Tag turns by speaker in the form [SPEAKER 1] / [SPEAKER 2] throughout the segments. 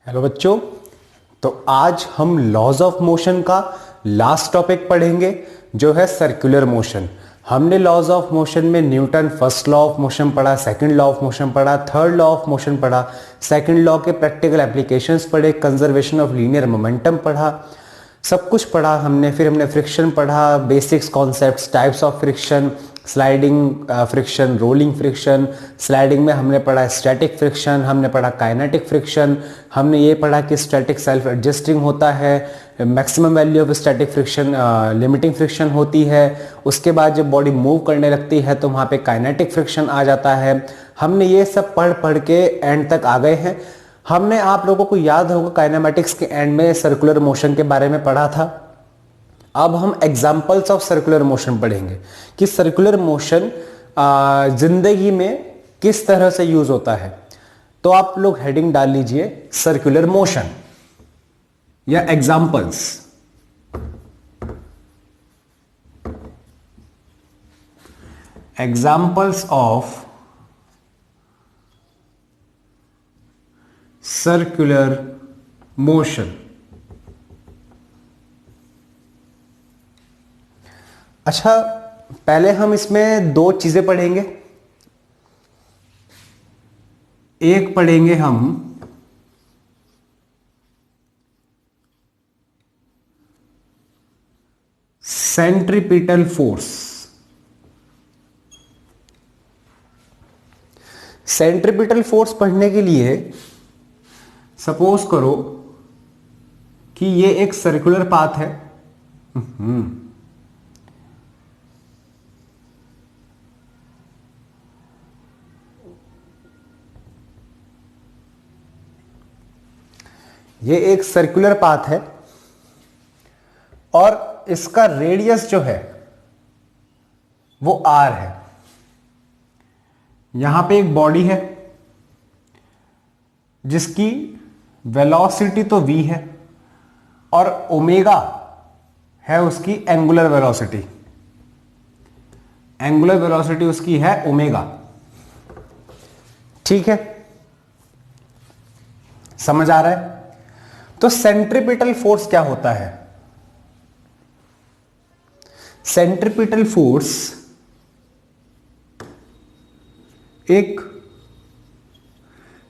[SPEAKER 1] Hello बच्चों। तो आज हम लॉज ऑफ मोशन का लास्ट टॉपिक पढ़ेंगे जो है सर्कुलर मोशन। हमने लॉज ऑफ मोशन में Newton first law of motion पढ़ा, सेकंड लॉ ऑफ मोशन पढ़ा, थर्ड लॉ ऑफ मोशन पढ़ा, सेकंड लॉ के प्रैक्टिकल एप्लीकेशंस पढ़े, कंजर्वेशन ऑफ लीनियर मोमेंटम पढ़ा, सब कुछ पढ़ा हमने। फिर हमने फ्रिक्शन पढ़ा, basics concepts, types of friction, sliding friction, rolling friction. Sliding में हमने पढ़ा स्टैटिक फ्रिक्शन, हमने पढ़ा काइनेटिक फ्रिक्शन, हमने ये पढ़ा कि स्टैटिक सेल्फ एडजस्टिंग होता है, maximum value of static friction limiting friction होती है। उसके बाद जब बॉडी मूव करने लगती है तो वहाँ पे काइनेटिक फ्रिक्शन आ जाता है। हमने ये सब पढ़ पढ़ के एंड तक आ गए हैं। हमने, आप लोगों को याद होगा, काइनेमैटिक्स के एंड में सर्कुलर मोशन के बारे में पढ़ा था। अब हम एग्जाम्पल्स ऑफ सर्कुलर मोशन पढ़ेंगे कि सर्कुलर मोशन जिंदगी में किस तरह से यूज होता है। तो आप लोग हेडिंग डाल लीजिए सर्कुलर मोशन या examples. Examples of circular motion. अच्छा, पहले हम इसमें दो चीजें पढ़ेंगे। एक पढ़ेंगे हम सेंट्रीपिटल फोर्स। सेंट्रीपिटल फोर्स पढ़ने के लिए सपोज करो कि ये एक सर्कुलर पाथ है। ये एक सर्कुलर पाथ है और इसका रेडियस जो है वो r है। यहां पे एक बॉडी है जिसकी वेलोसिटी तो v है और ओमेगा है उसकी एंगुलर वेलोसिटी। एंगुलर वेलोसिटी उसकी है ओमेगा। ठीक है, समझ आ रहा है? तो सेंट्रीपिटल फोर्स क्या होता है? सेंट्रीपिटल फोर्स एक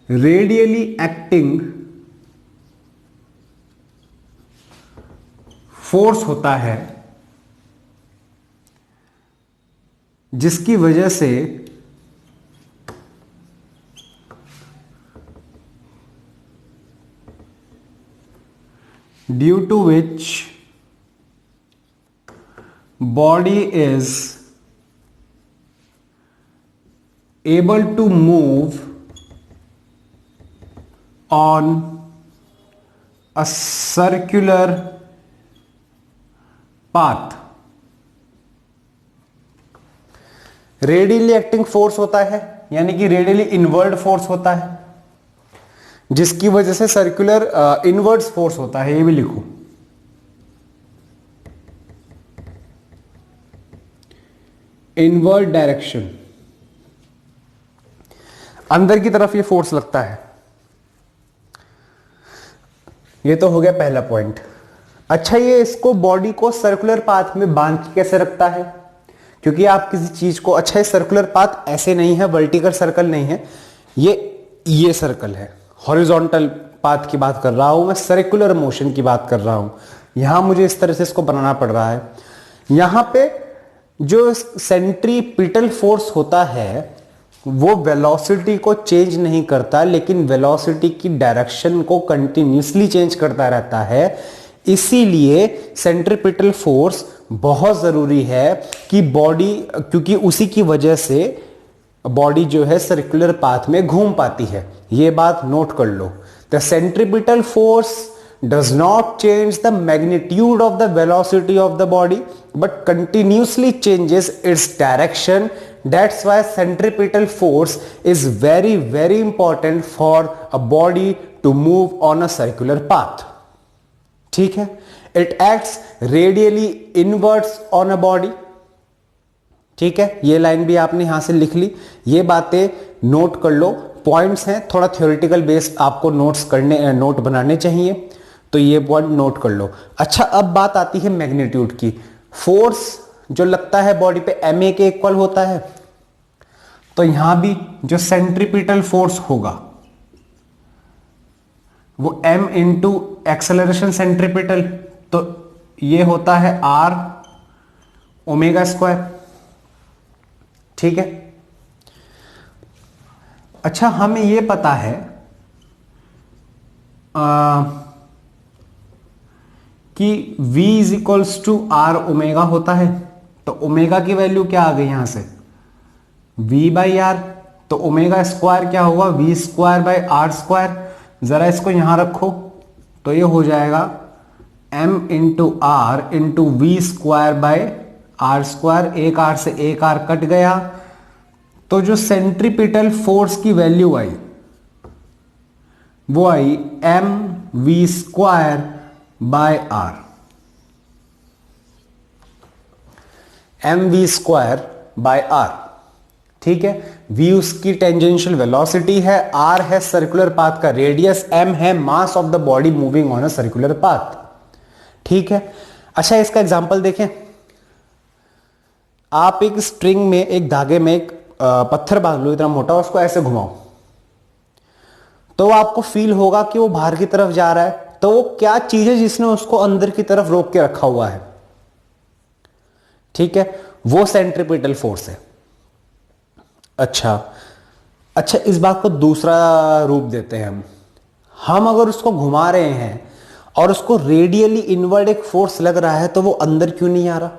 [SPEAKER 1] रेडियली एक्टिंग फोर्स होता है जिसकी वजह से due to which body is able to move on a circular path। Radially acting force होता है, यानी कि रेडियली इनवर्ड फोर्स होता है जिसकी वजह से सर्कुलर इनवर्ड्स फोर्स होता है। ये भी लिखो, इनवर्ड डायरेक्शन, अंदर की तरफ ये फोर्स लगता है। ये तो हो गया पहला पॉइंट। अच्छा, ये इसको बॉडी को सर्कुलर पाथ में बांध के कैसे रखता है? क्योंकि आप किसी चीज को, अच्छा, सर्कुलर पाथ ऐसे नहीं है, वर्टिकल सर्कल नहीं है, ये सर्कल है। हॉरिजॉन्टल पाथ की बात कर रहा हूं मैं, सर्कुलर मोशन की बात कर रहा हूं। यहां मुझे इस तरह से इसको बनाना पड़ रहा है। यहां पे जो सेंट्रीपिटल फोर्स होता है वो वेलोसिटी को चेंज नहीं करता, लेकिन वेलोसिटी की डायरेक्शन को कंटिन्यूसली चेंज करता रहता है। इसीलिए सेंट्रीपिटल फोर्स बहुत जरूरी है कि बॉडी, क्योंकि उसी की वजह से बॉडी जो है सर्कुलर पाथ में घूम पाती है। ये बात नोट कर लो। The centripetal force does not change the magnitude of the velocity of the body but continuously changes its direction. That's why centripetal force is very very important for a body to move on a circular path. ठीक है, it acts radially inwards on a body. ठीक है, ये line भी आपने यहां से लिख ली। ये बातें नोट कर लो, पॉइंट्स हैं, थोड़ा थ्योरेटिकल बेस आपको नोट बनाने चाहिए, तो ये पॉइंट नोट कर लो। अच्छा, अब बात आती है मैग्नीट्यूड की। फोर्स जो लगता है बॉडी पे ma के इक्वल होता है, तो यहां भी जो सेंट्रीपिटल फोर्स होगा वो m इंटू एक्सेलरेशन सेंट्रीपिटल, तो ये होता है r ओमेगा स्क्वायर। ठीक है। अच्छा, हमें ये पता है कि v is equals to R omega होता है, तो ओमेगा की वैल्यू क्या आ गई यहां से, v बाई आर। तो ओमेगा स्क्वायर क्या होगा, v square by R square. जरा इसको यहां रखो तो ये हो जाएगा m into R into V square by R square. एक आर से एक आर कट गया, तो जो सेंट्रीपिटल फोर्स की वैल्यू आई वो आई m V square by R. M we square by R. ठीक है। v उसकी टेंजेंशियल वेलोसिटी है, r है सर्कुलर पाथ का रेडियस, m है mass of the body moving on a circular path. ठीक है। अच्छा, इसका एग्जांपल देखें। आप एक स्ट्रिंग में, एक धागे में एक पत्थर बांध लो इतना मोटा, उसको ऐसे घुमाओ तो आपको फील होगा कि वो बाहर की तरफ जा रहा है। तो वो क्या चीज है जिसने उसको अंदर की तरफ रोक के रखा हुआ है? ठीक है, वो सेंट्रीपिटल फोर्स है। अच्छा, इस बात को दूसरा रूप देते हैं हम अगर उसको घुमा रहे हैं और उसको रेडियली इनवर्ड एक फोर्स लग रहा है, तो वो अंदर क्यों नहीं आ रहा?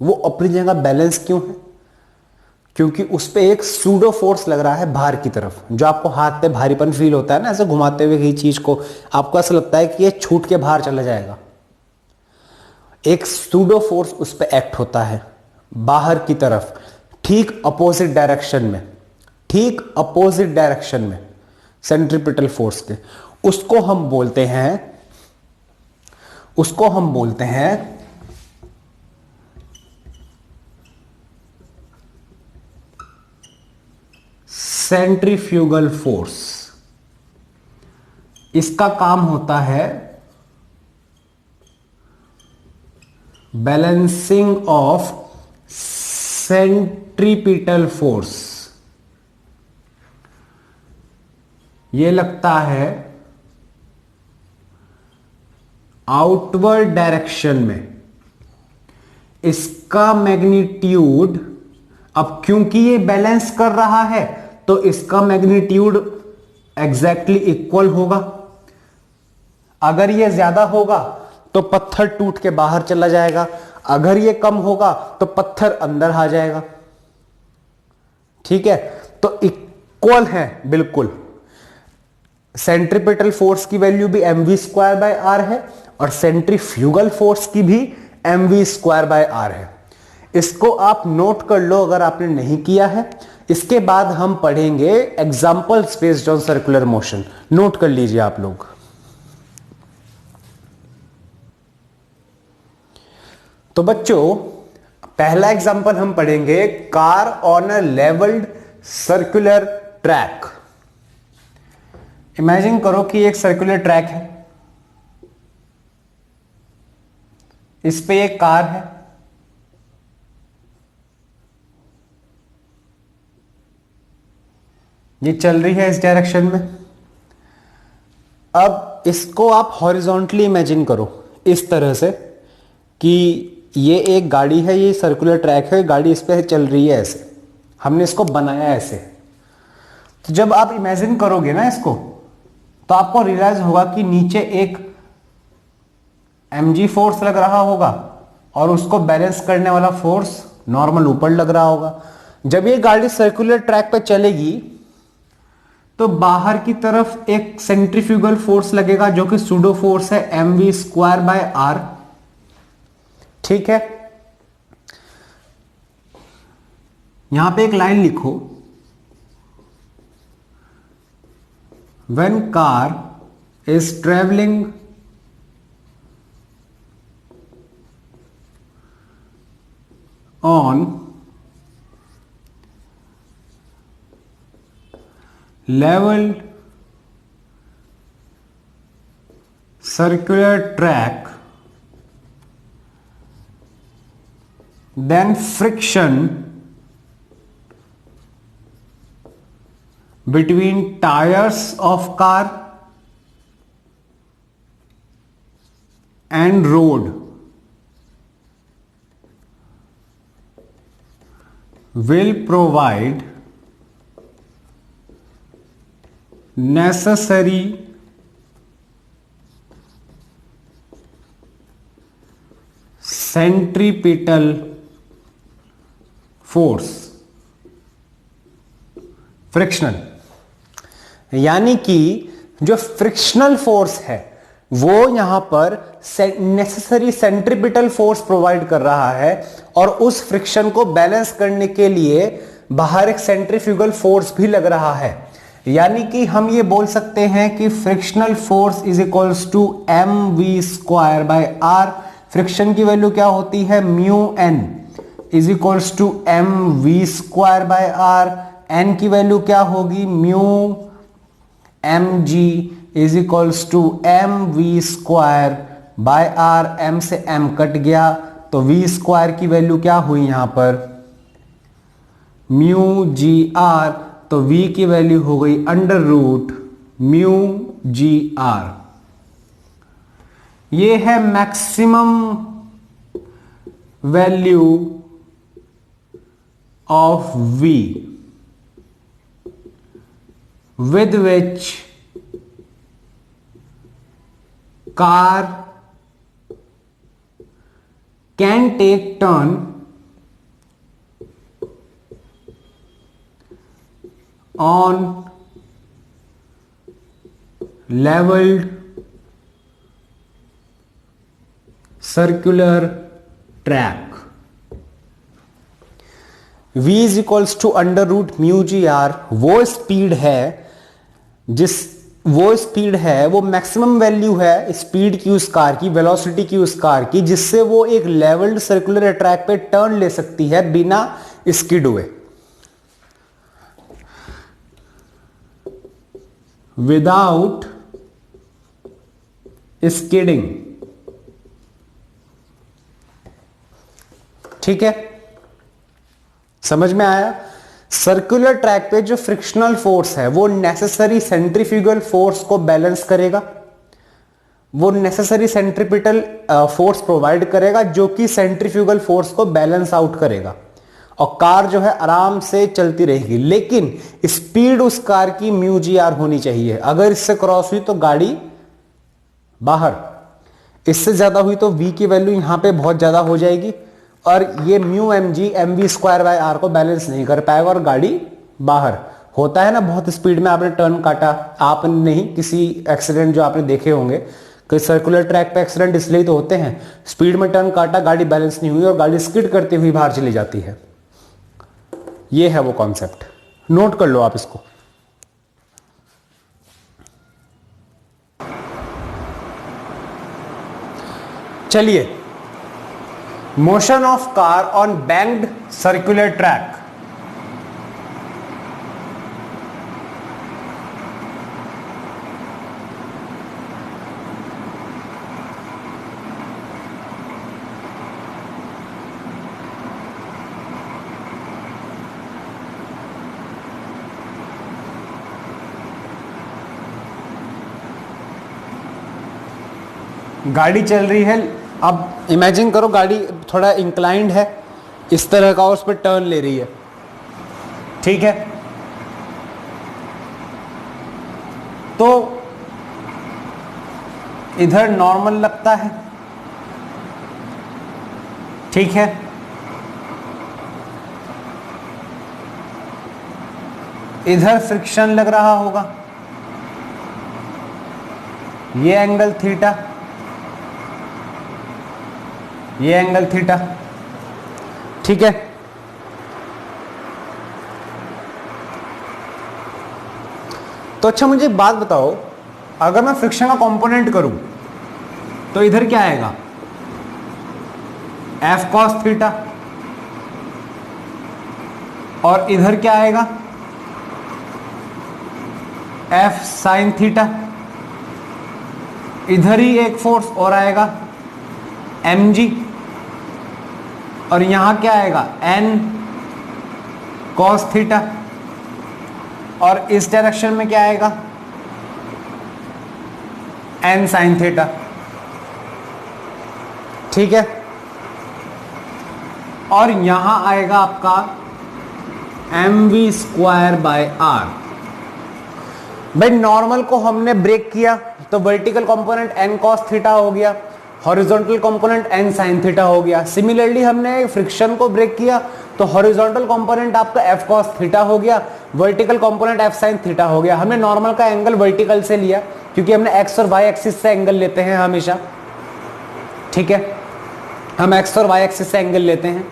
[SPEAKER 1] वो अपनी जगह बैलेंस क्यों है? क्योंकि उस पे एक सूडो फोर्स लग रहा है बाहर की तरफ। जो आपको हाथ पे भारीपन फील होता है ना, ऐसे घुमाते हुए किसी चीज को, आपको ऐसा लगता है कि ये छूट के बाहर चला जाएगा। एक सूडो फोर्स उस पे एक्ट होता है बाहर की तरफ, ठीक अपोजिट डायरेक्शन में, सेंट्रीपिटल फोर्स के। उसको हम बोलते हैं सेंट्रीफ्यूगल फोर्स। इसका काम होता है बैलेंसिंग ऑफ सेंट्रीपिटल फोर्स। ये लगता है आउटवर्ड डायरेक्शन में। इसका मैग्नीट्यूड, अब क्योंकि ये बैलेंस कर रहा है तो इसका मैग्नीट्यूड एग्जैक्टली इक्वल होगा। अगर ये ज्यादा होगा तो पत्थर टूट के बाहर चला जाएगा, अगर ये कम होगा तो पत्थर अंदर आ जाएगा। ठीक है, तो इक्वल है बिल्कुल। सेंट्रीपिटल फोर्स की वैल्यू भी M we square by R है और सेंट्रीफ्यूगल फोर्स की भी M we square by R है। इसको आप नोट कर लो अगर आपने नहीं किया है। इसके बाद हम पढ़ेंगे examples based on circular motion. Note कर लीजिए आप लोग। तो बच्चों, पहला एग्जांपल हम पढ़ेंगे, car on a levelled circular track. Imagine करो कि एक सर्कुलर ट्रैक है, इस पे एक कार है, ये चल रही है इस डायरेक्शन में। अब इसको आप हॉरिजॉन्टली इमेजिन करो इस तरह से कि ये एक गाड़ी है, ये सर्कुलर ट्रैक है, गाड़ी इस पे चल रही है ऐसे, हमने इसको बनाया ऐसे। तो जब आप इमेजिन करोगे ना इसको, तो आपको रियलाइज होगा कि नीचे एक mg फोर्स लग रहा होगा और उसको बैलेंस करने वाला फोर्स नॉर्मल ऊपर लग रहा होगा। जब ये गाड़ी सर्कुलर ट्रैक पे चलेगी तो बाहर की तरफ एक सेंट्रीफ्यूगल फोर्स लगेगा जो कि सूडो फोर्स है M we square by R. ठीक है, यहां पे एक लाइन लिखो, when car is travelling on leveled circular track, then friction between tires of car and road will provide necessary centripetal force, frictional, यानी कि जो फ्रिक्शनल फोर्स है वो यहां पर नेसेसरी सेंट्रीपिटल फोर्स प्रोवाइड कर रहा है और उस फ्रिक्शन को बैलेंस करने के लिए बाहर एक सेंट्रीफ्यूगल फोर्स भी लग रहा है। यानी कि हम ये बोल सकते हैं कि frictional force is equals to M we square by R. Friction की वैल्यू क्या होती है, mu N is equals to M we square by R. N की वैल्यू क्या होगी, mu M G is equals to M we square by R. M से M cut गया तो वी स्क्वायर की वैल्यू क्या हुई यहां पर, म्यू जी आर। तो v की वैल्यू हो गई under root mu G R. ये है maximum value of v with which car can take turn on leveled circular track। v is equals to under root mu G R वो speed है, वो maximum value है speed की उस car की, velocity की उस कार की, जिससे वो एक लेवल्ड सर्कुलर ट्रैक पे टर्न ले सकती है बिना स्किड हुए, विदाउट स्किडिंग। ठीक है, समझ में आया। सर्कुलर ट्रैक पे जो फ्रिक्शनल फोर्स है वो नेसेसरी सेंट्रीफ्यूगल फोर्स को बैलेंस करेगा, वो नेसेसरी सेंट्रीपिटल फोर्स प्रोवाइड करेगा जो कि सेंट्रीफ्यूगल फोर्स को बैलेंस आउट करेगा और कार जो है आराम से चलती रहेगी। लेकिन स्पीड उस कार की म्यू जी आर होनी चाहिए। अगर इससे क्रॉस हुई तो गाड़ी बाहर, इससे ज्यादा हुई तो v की वैल्यू यहां पे बहुत ज्यादा हो जाएगी और ये mu M G M we square by are को बैलेंस नहीं कर पाएगा और गाड़ी बाहर। होता है ना बहुत स्पीड में आपने टर्न काटा, आपने नहीं, किसी एक्सीडेंट जो आपने देखे होंगे, कि सर्कुलर ट्रैक पे एक्सीडेंट इसलिए तो होते हैं, स्पीड में टर्न काटा, गाड़ी बैलेंस नहीं हुई और गाड़ी स्किड करती हुई बाहर चली जाती है। ये है वो कॉन्सेप्ट, नोट कर लो आप इसको। चलिए, motion of car on banked circular track. गाड़ी चल रही है, अब इमेजिन करो गाड़ी थोड़ा इंक्लाइंड है इस तरह का, उस पर टर्न ले रही है। ठीक है, तो इधर नॉर्मल लगता है, ठीक है, इधर फ्रिक्शन लग रहा होगा, ये एंगल थीटा, ये एंगल थीटा। ठीक है, तो अच्छा मुझे एक बात बताओ, अगर मैं फ्रिक्शन का कंपोनेंट करूं तो इधर क्या आएगा, एफ कॉस थीटा, और इधर क्या आएगा, एफ साइन थीटा, इधर ही एक फोर्स और आएगा mg, और यहां क्या आएगा n कॉस थीटा, और इस डायरेक्शन में क्या आएगा n साइन थीटा। ठीक है, और यहां आएगा आपका mv स्क्वायर बाय r। भाई नॉर्मल को हमने ब्रेक किया तो vertical component n cos theta हो गया, horizontal component n sin theta हो गया। सिमिलरली हमने फ्रिक्शन को ब्रेक किया तो हॉरिजॉन्टल कंपोनेंट आपका f cos थीटा हो गया, vertical component f sin theta हो गया। हमने नॉर्मल का एंगल वर्टिकल से लिया क्योंकि हमने x और y एक्सिस से एंगल लेते हैं हमेशा। ठीक है, हम x और y एक्सिस से एंगल लेते हैं।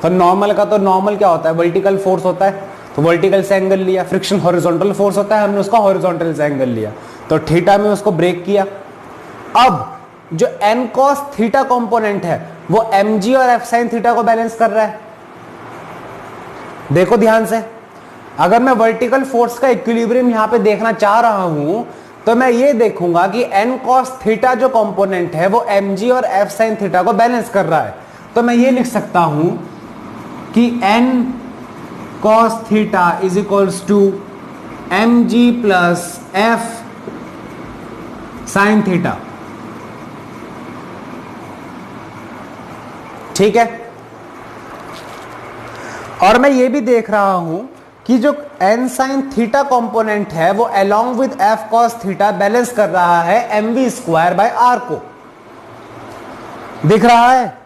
[SPEAKER 1] तो नॉर्मल का तो नॉर्मल क्या होता है, वर्टिकल फोर्स होता है, तो वर्टिकल से एंगल लिया। फ्रिक्शन हॉरिजॉन्टल फोर्स होता है, हमने उसका हॉरिजॉन्टल से एंगल लिया, तो थीटा में उसको ब्रेक किया। अब जो n cos थीटा कंपोनेंट है वो mg और f sin थीटा को बैलेंस कर रहा है। देखो ध्यान से, अगर मैं वर्टिकल फोर्स का इक्विलिब्रियम यहां पे देखना चाह रहा हूं तो मैं ये देखूंगा कि n cos थीटा जो कंपोनेंट है वो mg और f sin थीटा को बैलेंस कर रहा है। तो मैं ये लिख सकता हूं कि n cos theta is equals to mg plus f sin theta. ठीक है, और मैं ये भी देख रहा हूं कि जो n sin थीटा कंपोनेंट है वो along with f cos theta balance कर रहा है mv स्क्वायर बाय r को। दिख रहा है?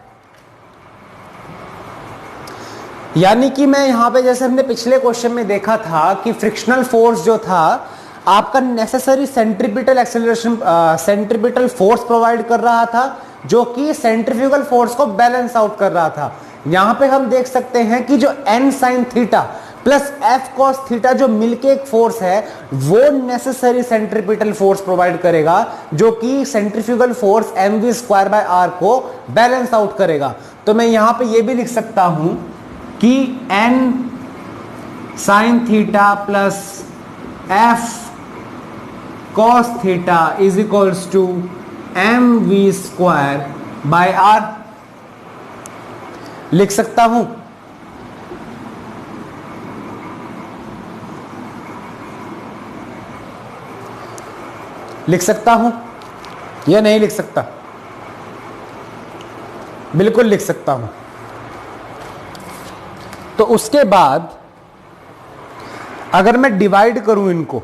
[SPEAKER 1] यानी कि मैं यहां पे जैसे हमने पिछले क्वेश्चन में देखा था कि फ्रिक्शनल फोर्स जो था आपका necessary centripetal acceleration, centripetal force provide कर रहा था जो कि सेंट्रीफ्यूगल फोर्स को बैलेंस आउट कर रहा था। यहां पे हम देख सकते हैं कि जो n sin theta plus f cos theta जो मिलके एक फोर्स है वो नेसेसरी सेंट्रीपिटल फोर्स प्रोवाइड करेगा जो कि centrifugal force mv square by r को बैलेंस आउट करेगा। तो मैं यहां पे ये भी लिख सकता हूं कि n sin theta plus f cos theta is equals to mv square by r लिख सकता हूं। लिख सकता हूं या नहीं लिख सकता? बिल्कुल लिख सकता हूं। तो उसके बाद अगर मैं डिवाइड करूं इनको,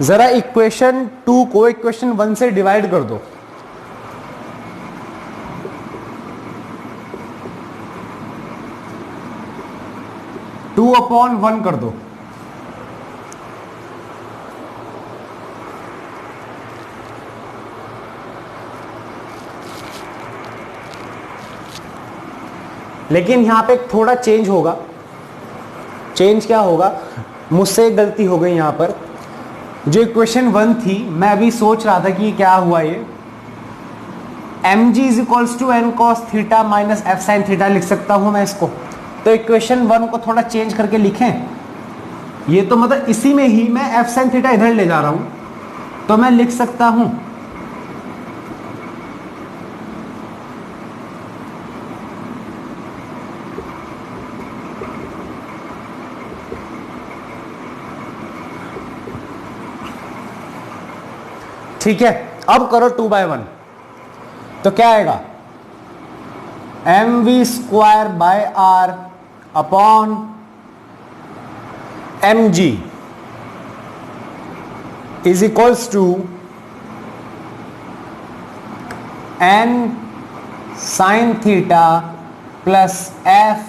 [SPEAKER 1] जरा इक्वेशन 2 को इक्वेशन 1 से डिवाइड कर दो। टू अपॉन 1 कर दो। लेकिन यहां पे थोड़ा चेंज होगा। चेंज क्या होगा, मुझसे एक गलती हो गई यहां पर। जो इक्वेशन 1 थी मैं अभी सोच रहा था कि क्या हुआ, ये mg is equals to n cos theta minus f sin theta लिख सकता हूं मैं इसको। तो इक्वेशन 1 को थोड़ा चेंज करके लिखें। ये तो मतलब इसी में ही मैं f sin थीटा इधर ले जा रहा हूं, तो मैं लिख सकता हूं ठीक है। अब करो 2/1, तो क्या आएगा mv square by r upon mg is equals to n sign theta plus f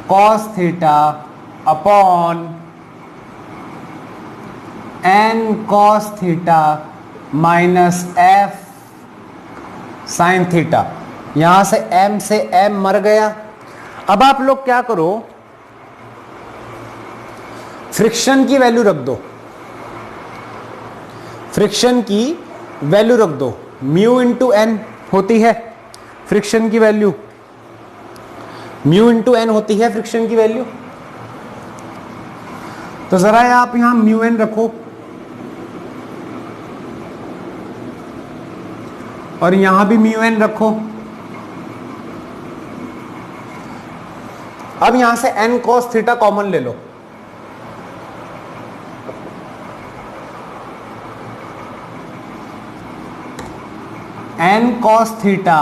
[SPEAKER 1] cos theta upon n cos theta minus f sin theta. यहां से m से m मर गया। अब आप लोग क्या करो, फ्रिक्शन की वैल्यू रख दो। फ्रिक्शन की वैल्यू रख दो, म्यू इंटू एन होती है फ्रिक्शन की वैल्यू, म्यू इंटू एन होती है फ्रिक्शन की वैल्यू। तो जरा आप यहां म्यू एन रखो और यहां भी म्यू एन रखो। अब यहां से एन कॉस थीटा कॉमन ले लो। एन कॉस थीटा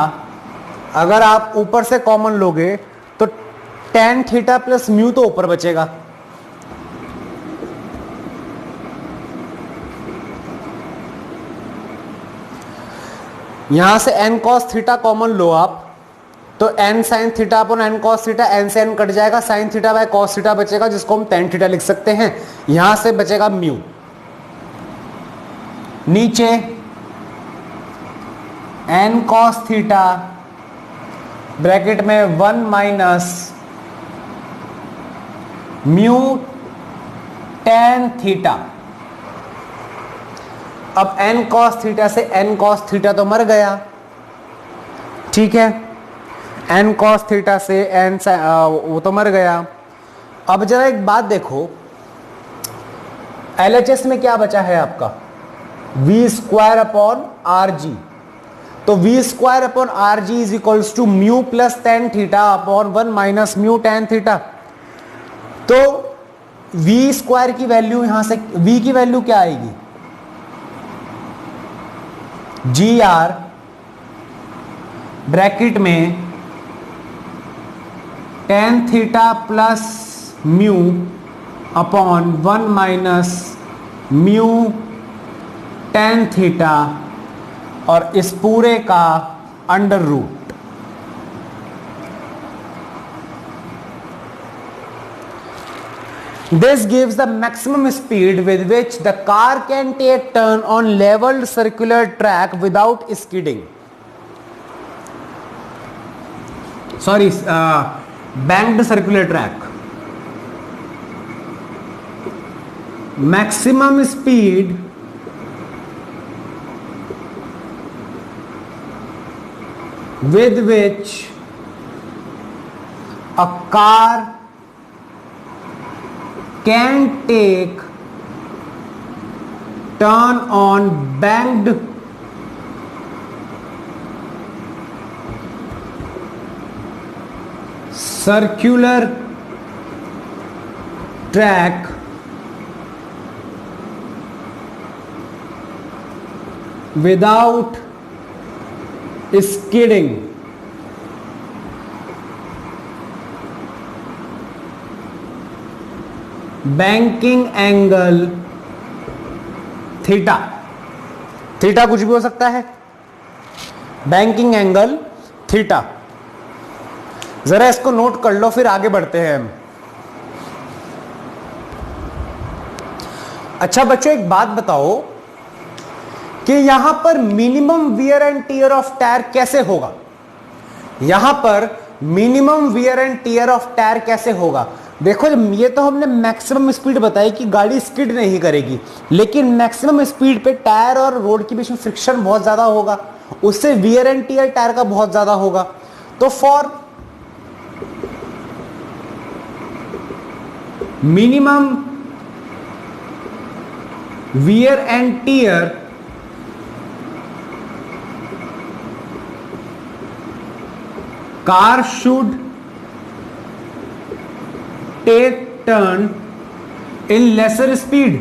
[SPEAKER 1] अगर आप ऊपर से कॉमन लोगे तो टेन थीटा प्लस म्यू तो ऊपर बचेगा। यहां से एन कॉस थीटा कॉमन लो आप, तो N sine theta upon N cos theta, N से एन कट जाएगा, sine theta by cos theta बचेगा जिसको हम टेन थीटा लिख सकते हैं। यहां से बचेगा म्यू, नीचे एन कॉस थीटा ब्रैकेट में 1 माइनस म्यू टेन थीटा। अब एन कॉस थीटा से एन कॉस थीटा तो मर गया, ठीक है, एन कॉस थीटा से एन वो तो मर गया। अब जरा एक बात देखो, एलएचएस में क्या बचा है आपका, v square upon r g. तो v square upon r g is equals to mu plus tan theta upon 1 minus mu tan theta. तो वी स्क्वायर की वैल्यू यहां से, वी की वैल्यू क्या आएगी, जी आर ब्रैकेट में tan theta plus mu upon 1 minus mu tan theta और इस पूरे का under root. This gives the maximum speed with which the car can take turn on leveled circular track without skidding. Sorry, banked circular track. Maximum speed with which a car can take turn on banked circular track without skidding. Banking angle theta, theta कुछ भी हो सकता है, banking angle theta. जरा इसको note कर लो, फिर आगे बढ़ते हैं हम। अच्छा बच्चों एक बात बताओ कि यहां पर minimum wear and tier of tyre कैसे होगा, यहां पर minimum wear and tier of tyre कैसे होगा। देखो ये तो हमने मैक्सिमम स्पीड बताई कि गाड़ी स्किड नहीं करेगी, लेकिन मैक्सिमम स्पीड पे टायर और रोड के बीच में फ्रिक्शन बहुत ज्यादा होगा, उससे वियर एंड टियर टायर का बहुत ज्यादा होगा। तो for minimum wear and tier car should take turn in lesser speed।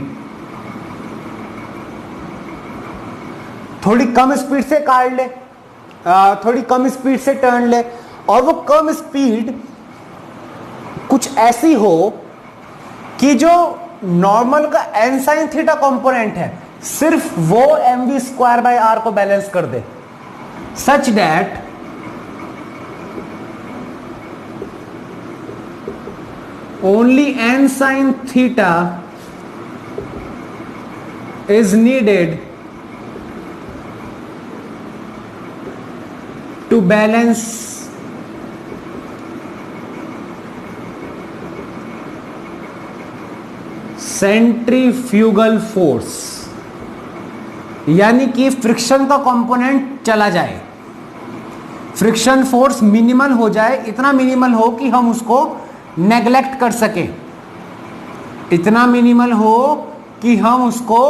[SPEAKER 1] थोड़ी कम स्पीड से कार ले, थोड़ी कम स्पीड से टर्न ले, और वो कम स्पीड कुछ ऐसी हो कि जो नॉर्मल का एन साइन थीटा कंपोनेंट है सिर्फ वो m we square by are को बैलेंस कर दे, such that only n sin theta is needed to balance centrifugal force, यानी कि फ्रिक्शन का कंपोनेंट चला जाए, फ्रिक्शन फोर्स मिनिमल हो जाए, इतना मिनिमल हो कि हम उसको नेग्लेक्ट कर सके। इतना मिनिमल हो कि हम उसको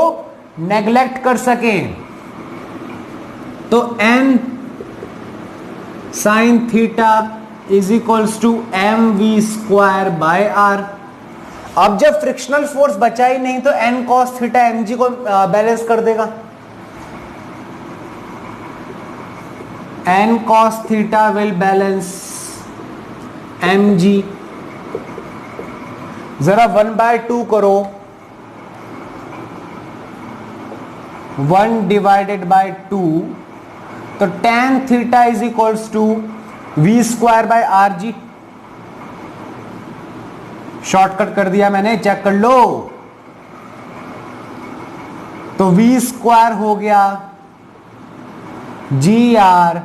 [SPEAKER 1] नेग्लेक्ट कर सकें। तो n साइन थीटा is equals to M we square by R. अब जब फ्रिक्शनल फोर्स बचा ही नहीं तो n cos थीटा mg को बैलेंस कर देगा। n cos theta will balance mg। जरा 1/2 करो, 1 डिवाइडेड बाय 2, तो tan theta is equals to V square by R G. Shortcut कर दिया मैंने, चेक कर लो। तो वी स्क्वायर हो गया जी आर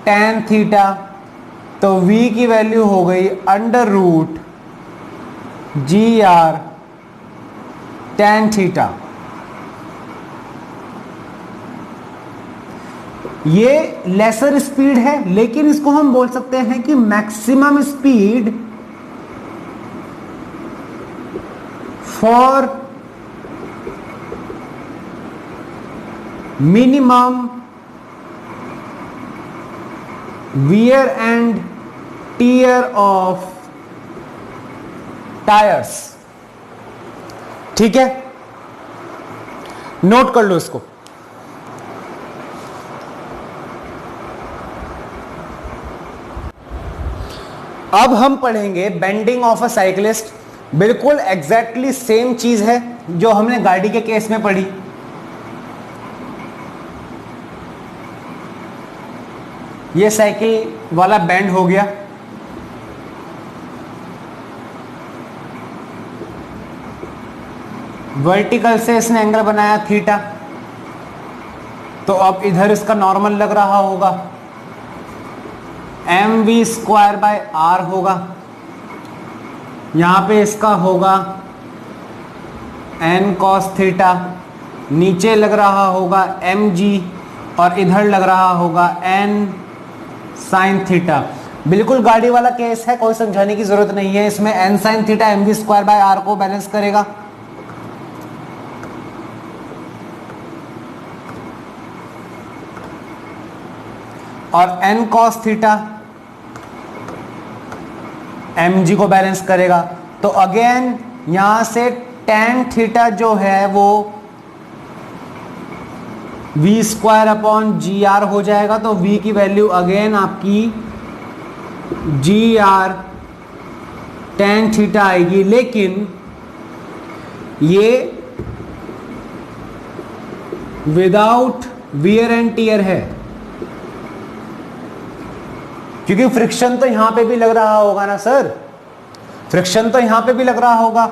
[SPEAKER 1] tan थीटा, तो v की वैल्यू हो गई under root G R tan theta. ये लेसर स्पीड है, लेकिन इसको हम बोल सकते हैं कि maximum speed for minimum wear and tear of tyres. ठीक है, नोट कर लो इसको। अब हम पढ़ेंगे बेंडिंग ऑफ अ साइकिलिस्ट। बिल्कुल एग्जैक्टली सेम चीज है जो हमने गाड़ी के केस में पढ़ी। ये साइकिल वाला बेंड हो गया, वर्टिकल से इसने एंगल बनाया थीटा, तो अब इधर इसका नॉर्मल लग रहा होगा, M we square by R होगा। यहां पे इसका होगा एन कॉस थीटा, नीचे लग रहा होगा एम जी, और इधर लग रहा होगा एन साइन थीटा। बिल्कुल गाड़ी वाला केस है, कोई समझाने की जरूरत नहीं है। इसमें N sine theta M we square by are को बैलेंस करेगा। और N cos theta M G को बैलेंस करेगा। तो अगेन यहां से टेन थीटा जो है वो V square upon G R हो जाएगा। तो वी की वैल्यू अगेन आपकी जी आर टेन थीटा आएगी, लेकिन ये विदाउट वियर एंड टीयर है, क्योंकि फ्रिक्शन तो यहां पे भी लग रहा होगा ना सर, फ्रिक्शन तो यहां पे भी लग रहा होगा।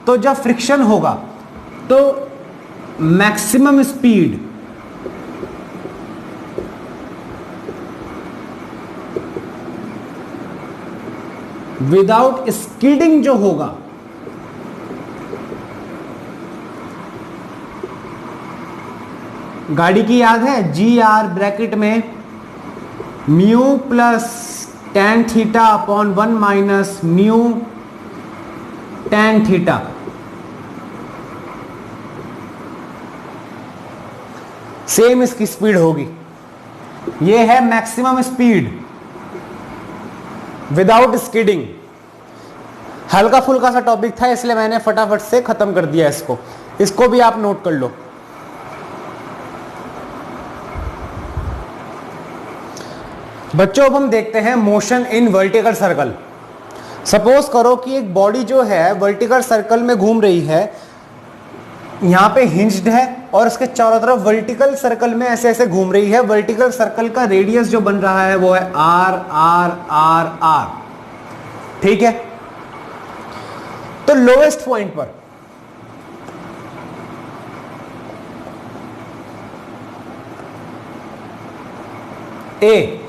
[SPEAKER 1] तो जब फ्रिक्शन होगा तो मैक्सिमम स्पीड विदाउट स्किडिंग जो होगा, गाड़ी की याद है, जी आर ब्रैकेट में mu plus tan theta upon 1 minus mu tan theta. Same इसकी स्पीड होगी। ये है मैक्सिमम स्पीड विदाउट स्किडिंग। हल्का फुल्का सा टॉपिक था, इसलिए मैंने फटाफट से खत्म कर दिया इसको। इसको भी आप नोट कर लो। बच्चों अब हम देखते हैं motion in vertical circle. Suppose करो कि एक बॉडी जो है वर्टिकल सर्कल में घूम रही है, यहां पे हिंज्ड है और उसके चारों तरफ वर्टिकल सर्कल में ऐसे ऐसे घूम रही है। वर्टिकल सर्कल का रेडियस जो बन रहा है वो है आर आर आर आर। ठीक है, तो लोएस्ट पॉइंट पर ए,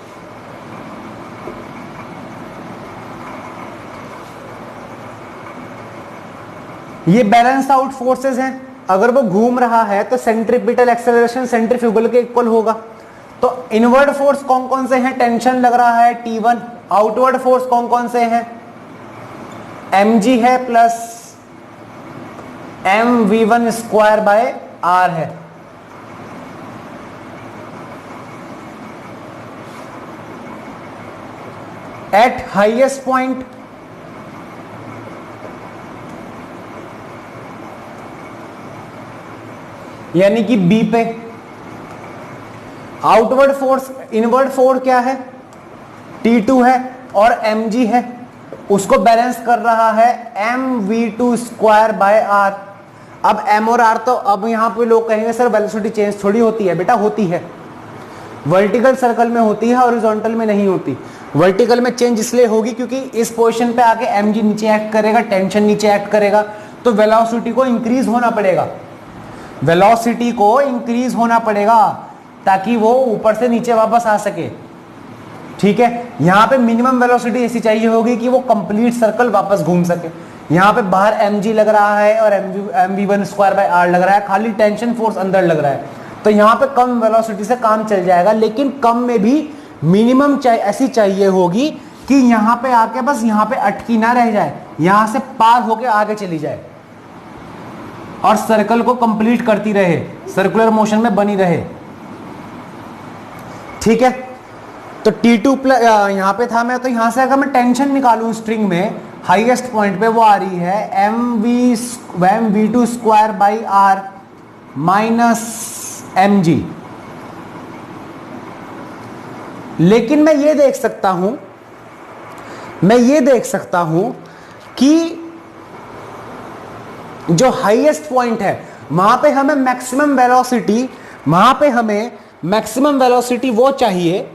[SPEAKER 1] ये बैलेंस आउट फोर्सेस हैं। अगर वो घूम रहा है तो सेंट्रीपिटल एक्सेलरेशन सेंट्रीफ्यूगल के इक्वल होगा। तो इनवर्ड फोर्स कौन कौन से हैं? टेंशन लग रहा है T1। आउटवर्ड फोर्स कौन कौन से हैं? mg है plus mv1 square by R है। एट हाईएस्ट पॉइंट यानी कि बी पे आउटवर्ड फोर्स, इनवर्ड फोर्स क्या है, T2 है और mg है, उसको बैलेंस कर रहा है mv2 स्क्वायर बाय आर। अब m और r तो अब यहां पे लोग कहेंगे सर वेलोसिटी चेंज थोड़ी होती है, बेटा होती है, वर्टिकल सर्कल में होती है, हॉरिजॉन्टल में नहीं होती। वर्टिकल में चेंज इसलिए होगी क्योंकि इस पोजीशन पे आके mg नीचे एक्ट करेगा, टेंशन नीचे एक्ट करेगा, तो वेलोसिटी को इंक्रीज होना पड़ेगा, वेलोसिटी को इंक्रीज होना पड़ेगा ताकि वो ऊपर से नीचे वापस आ सके। ठीक है, यहां पे मिनिमम वेलोसिटी ऐसी चाहिए होगी कि वो कंप्लीट सर्कल वापस घूम सके। यहां पे बाहर mg लग रहा है और mv1 स्क्वायर बाय आर लग रहा है, खाली टेंशन फोर्स अंदर लग रहा है, तो यहां पे कम वेलोसिटी से काम चल जाएगा। लेकिन कम में भी मिनिमम ऐसी चाहिए होगी कि यहां पे आके बस यहां पे अटकी ना रह जाए, यहां से पार होके आगे चली जाए और सर्कल को कंप्लीट करती रहे, सर्कुलर मोशन में बनी रहे। ठीक है, तो T2 प्लस यहां पे था मैं, तो यहां से अगर मैं टेंशन निकालूं स्ट्रिंग में, हाईएस्ट पॉइंट पे वो आ रही है mv2 square by R minus mg। लेकिन मैं ये देख सकता हूं कि जो हाईएस्ट पॉइंट है वहां पे हमें मैक्सिमम वेलोसिटी वो चाहिए,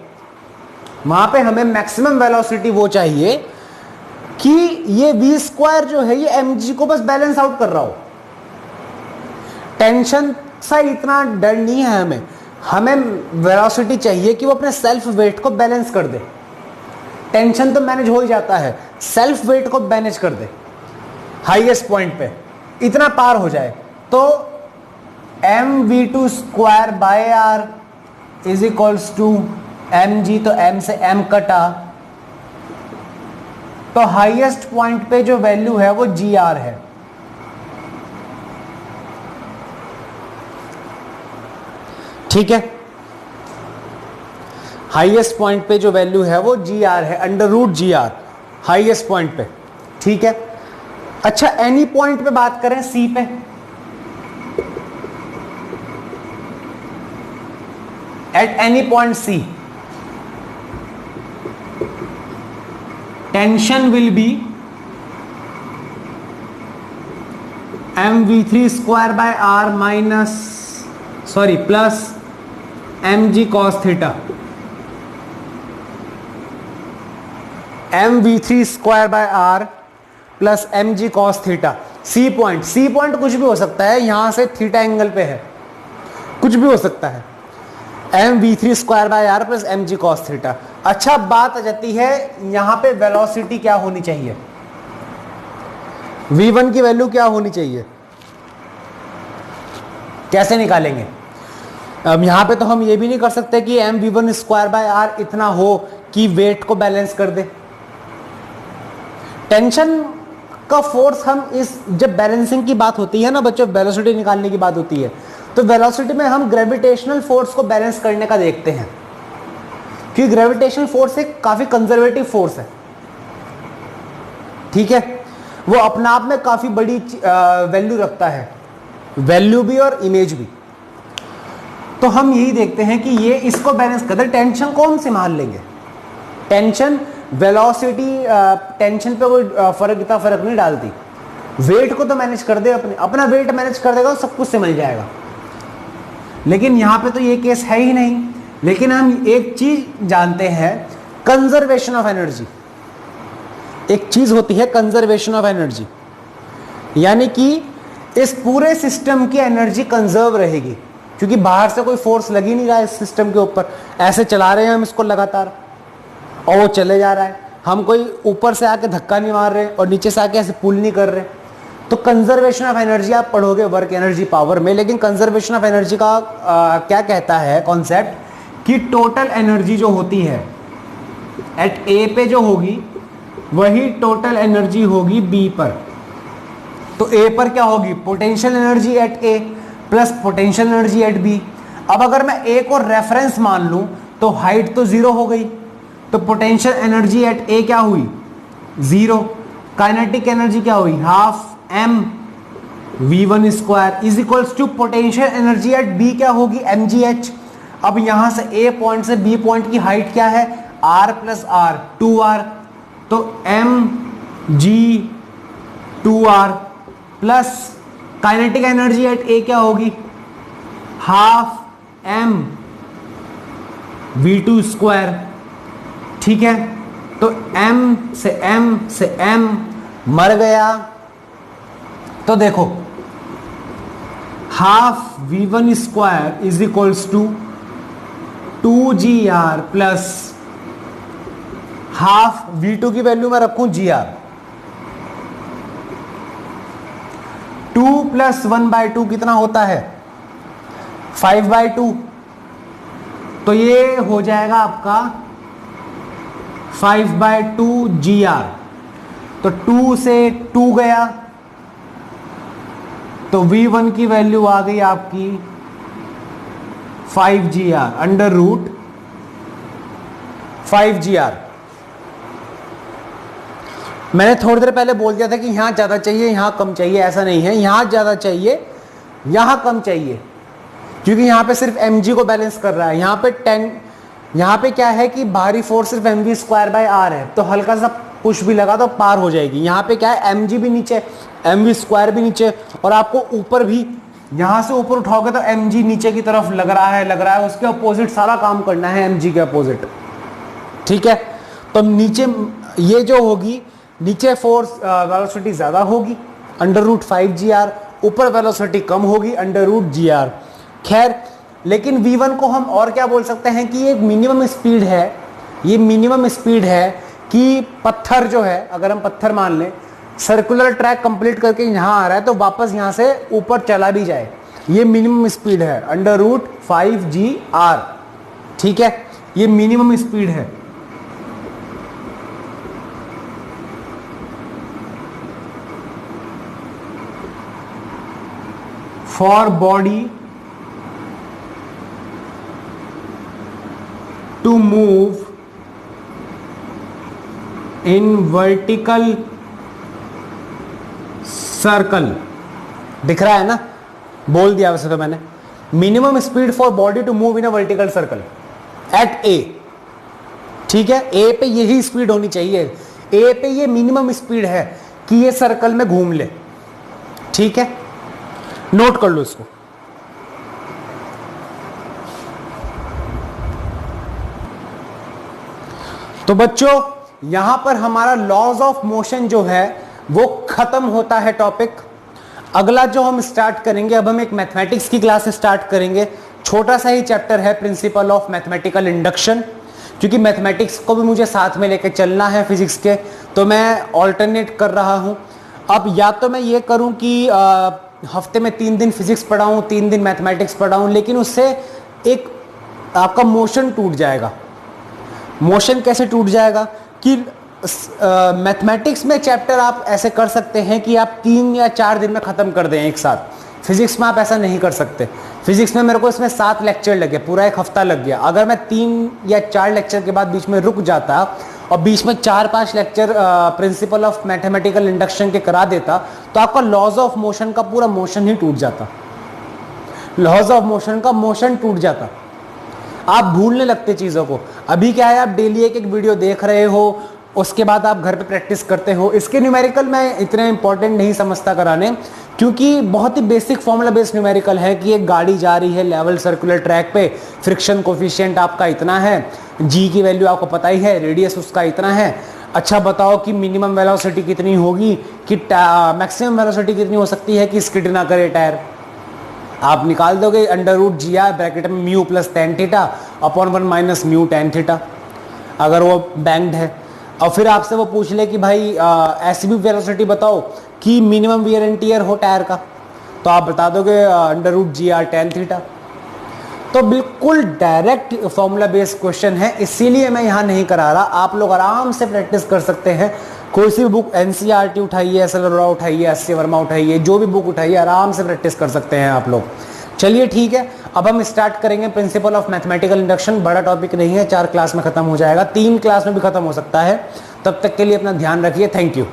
[SPEAKER 1] वहां पे हमें मैक्सिमम वेलोसिटी वो चाहिए कि ये v स्क्वायर जो है ये mg को बस बैलेंस आउट कर रहा हो। टेंशन सा इतना डर नहीं है हमें वेलोसिटी चाहिए कि वो अपने सेल्फ वेट को बैलेंस कर दे। टेंशन तो मैनेज हो ही जाता है, सेल्फ वेट को मैनेज कर दे, हाईएस्ट पॉइंट पे इतना पार हो जाए। तो mv2 square by R is equals to mg, तो m से m कटा, तो हाईएस्ट पॉइंट पे जो वैल्यू है वो gr है। ठीक है, हाईएस्ट पॉइंट पे जो वैल्यू है वो gr है, under root gr highest point पे। ठीक है, अच्छा एनी पॉइंट पे बात करें, c पे, at any point c tension will be mv3 square by R plus mg cos theta. mv3 square by R plus mg cos theta. C point कुछ भी हो सकता है, यहां से थीटा एंगल पे है, कुछ भी हो सकता है। mv3 square by R plus mg cos theta. अच्छा, बात आ जाती है यहां पे वेलोसिटी क्या होनी चाहिए, v1 की वैल्यू क्या होनी चाहिए, कैसे निकालेंगे। अब यहां पे तो हम ये भी नहीं कर सकते कि mv1 स्क्वायर बाय आर इतना हो कि वेट को बैलेंस कर दे। टेंशन का फोर्स हम जब बैलेंसिंग की बात होती है ना बच्चों, वेलोसिटी निकालने की बात होती है, तो वेलोसिटी में हम ग्रेविटेशनल फोर्स को बैलेंस करने का देखते हैं, क्योंकि ग्रेविटेशनल फोर्स एक काफी कंजर्वेटिव फोर्स है। ठीक है, वो अपना आप में काफी बड़ी वैल्यू रखता है, वैल्यू भी और इमेज भी। तो हम यही देखते हैं कि ये इसको बैलेंस करते। टेंशन कौन संभाल लेंगे, टेंशन वेलोसिटी, टेंशन पे कोई इतना फर्क नहीं डालती, वेट को तो मैनेज कर दे, अपना वेट मैनेज कर देगा तो सब कुछ समझ जाएगा। लेकिन यहां पे तो ये केस है ही नहीं। लेकिन हम एक चीज जानते हैं, कंजर्वेशन ऑफ एनर्जी। एक चीज होती है कंजर्वेशन ऑफ एनर्जी, यानी कि इस पूरे सिस्टम की एनर्जी कंजर्व रहेगी, क्योंकि बाहर से कोई फोर्स लग ही नहीं रहा है इस सिस्टम के ऊपर। ऐसे चला रहे हैं हम इसको लगातार और वो चले जा रहा है, हम कोई ऊपर से आके धक्का नहीं मार रहे और नीचे से आके ऐसे पुल नहीं कर रहे। तो कंजर्वेशन ऑफ एनर्जी आप पढ़ोगे वर्क एनर्जी पावर में, लेकिन कंजर्वेशन ऑफ एनर्जी का क्या कहता है कॉन्सेप्ट, कि टोटल एनर्जी जो होती है एट ए पे जो होगी वही टोटल एनर्जी होगी बी पर। तो ए पर क्या होगी, potential energy at A plus potential energy at B. अब अगर मैं ए को रेफरेंस मान लूं तो हाइट तो जीरो हो गई, तो पोटेंशियल एनर्जी एट ए क्या हुई, जीरो। काइनेटिक एनर्जी क्या हुई, half M v1 square is equals to potential energy at B क्या होगी, mgh। अब यहां से ए पॉइंट से बी पॉइंट की हाइट क्या है, r प्लस आर 2r, तो mg 2r plus kinetic energy at A क्या होगी, हाफ m v2 स्क्वायर। ठीक है, तो m से m मर गया, तो देखो half v1 square is equals to 2gr plus half v2 की वैल्यू मैं रखूं gr, 2 प्लस 1/2 कितना होता है, 5/2, तो ये हो जाएगा आपका 5/2 gr, तो 2 से 2 गया, तो v1 की वैल्यू आ गई आपकी 5gr अंडर रूट 5gr। मैंने थोड़ी देर पहले बोल दिया था कि यहां ज्यादा चाहिए यहां कम चाहिए, ऐसा नहीं है, यहां ज्यादा चाहिए यहां कम चाहिए, क्योंकि यहां पे सिर्फ mg को बैलेंस कर रहा है। यहां पे 10, यहां पे क्या है कि बाहरी फोर्स सिर्फ mv स्क्वायर बाय r है, तो हल्का सा पुश भी लगा तो पार हो जाएगी। यहां पे क्या है, mg भी नीचे, mv स्क्वायर भी नीचे, और आपको ऊपर भी यहां से ऊपर उठाओगे तो mg नीचे की तरफ लग रहा है, उसके अपोजिट सारा काम करना है, mg के अपोजिट। ठीक है, तो नीचे ये जो होगी, नीचे फोर्स वेलोसिटी ज्यादा होगी अंडर रूट 5gr, ऊपर वेलोसिटी कम होगी अंडर रूट gr। खैर, लेकिन v1 को हम और क्या बोल सकते हैं कि एक मिनिमम स्पीड है, ये मिनिमम स्पीड है कि पत्थर जो है, अगर हम पत्थर मान लें सर्कुलर ट्रैक कंप्लीट करके यहां आ रहा है तो वापस यहां से ऊपर चला भी जाए, ये मिनिमम स्पीड है अंडर रूट 5gr। ठीक है, ये मिनिमम स्पीड है। For body to move in vertical circle, दिख रहा है ना, बोल दिया वैसे तो मैंने, minimum speed for body to move in a vertical circle at A. ठीक है, ए पे यही स्पीड होनी चाहिए, ए पे ये मिनिमम स्पीड है कि ये सर्कल में घूम ले। ठीक है, नोट कर लो इसको। तो बच्चों, यहां पर हमारा लॉज ऑफ मोशन जो है वो खत्म होता है टॉपिक। अगला जो हम स्टार्ट करेंगे, अब हम एक मैथमेटिक्स की क्लास स्टार्ट करेंगे, छोटा सा ही चैप्टर है, प्रिंसिपल ऑफ मैथमेटिकल इंडक्शन। क्योंकि मैथमेटिक्स को भी मुझे साथ में लेकर चलना है फिजिक्स के, तो मैं ऑल्टरनेट कर रहा हूं। अब या तो मैं ये करूं कि हफ्ते में 3 दिन फिजिक्स पढ़ाऊं, 3 दिन मैथमेटिक्स पढ़ाऊं, लेकिन उससे एक आपका मोशन टूट जाएगा। मोशन कैसे टूट जाएगा कि मैथमेटिक्स में चैप्टर आप ऐसे कर सकते हैं कि आप 3 या 4 दिन में ख़त्म कर दें एक साथ। फिजिक्स में आप ऐसा नहीं कर सकते। फिजिक्स में मेरे को इसमें 7 लेक्चर लगे, पूरा एक हफ्ता लग गया। अगर मैं 3 या 4 लेक्चर के बाद बीच में रुक जाता और बीच में 4-5 lecture principle of mathematical induction के करा देता, तो आपका लॉज ऑफ मोशन का पूरा मोशन ही टूट जाता। लॉज ऑफ मोशन का मोशन टूट जाता, आप भूलने लगते चीज़ों को। अभी क्या है, आप डेली एक वीडियो देख रहे हो, उसके बाद आप घर पे प्रैक्टिस करते हो। इसके न्यूमेरिकल मैं इतने इंपॉर्टेंट नहीं समझता कराने, क्योंकि बहुत ही बेसिक फॉर्मूला बेस्ड न्यूमेरिकल है कि एक गाड़ी जा रही है लेवल सर्कुलर ट्रैक पे, फ्रिक्शन कोफिशिएंट आपका इतना है, जी की वैल्यू आपको पता ही है, रेडियस उसका इतना है। अच्छा बताओ कि मिनिमम वेलोसिटी कितनी होगी, कि मैक्सिमम वेलोसिटी कितनी हो सकती है कि स्किड ना करे टायर। आप निकाल दोगे under root G are bracket में mu plus tan theta upon 1 minus mu tan theta, अगर वो बैंक्ड है। और फिर आपसे वो पूछ ले कि भाई ऐसी भी वेलोसिटी बताओ कि मिनिमम वियर एंड टियर हो टायर का, तो आप बता दोगे under root G R tan theta. तो बिल्कुल डायरेक्ट फॉर्मूला बेस्ड क्वेश्चन है, इसीलिए मैं यहाँ नहीं करा रहा। आप लोग आराम से प्रैक्टिस कर सकते हैं कोई सी भी बुक, एनसीईआरटी उठाइए, एस एल अरोड़ा उठाइए, एस सी वर्मा उठाइए, जो भी बुक उठाइए आराम से प्रैक्टिस कर सकते हैं आप लोग। चलिए ठीक है, अब हम स्टार्ट करेंगे प्रिंसिपल ऑफ मैथमेटिकल इंडक्शन। बड़ा टॉपिक नहीं है, 4 क्लास में खत्म हो जाएगा, 3 क्लास में भी खत्म हो सकता है। तब तक के लिए अपना ध्यान रखिए। Thank you.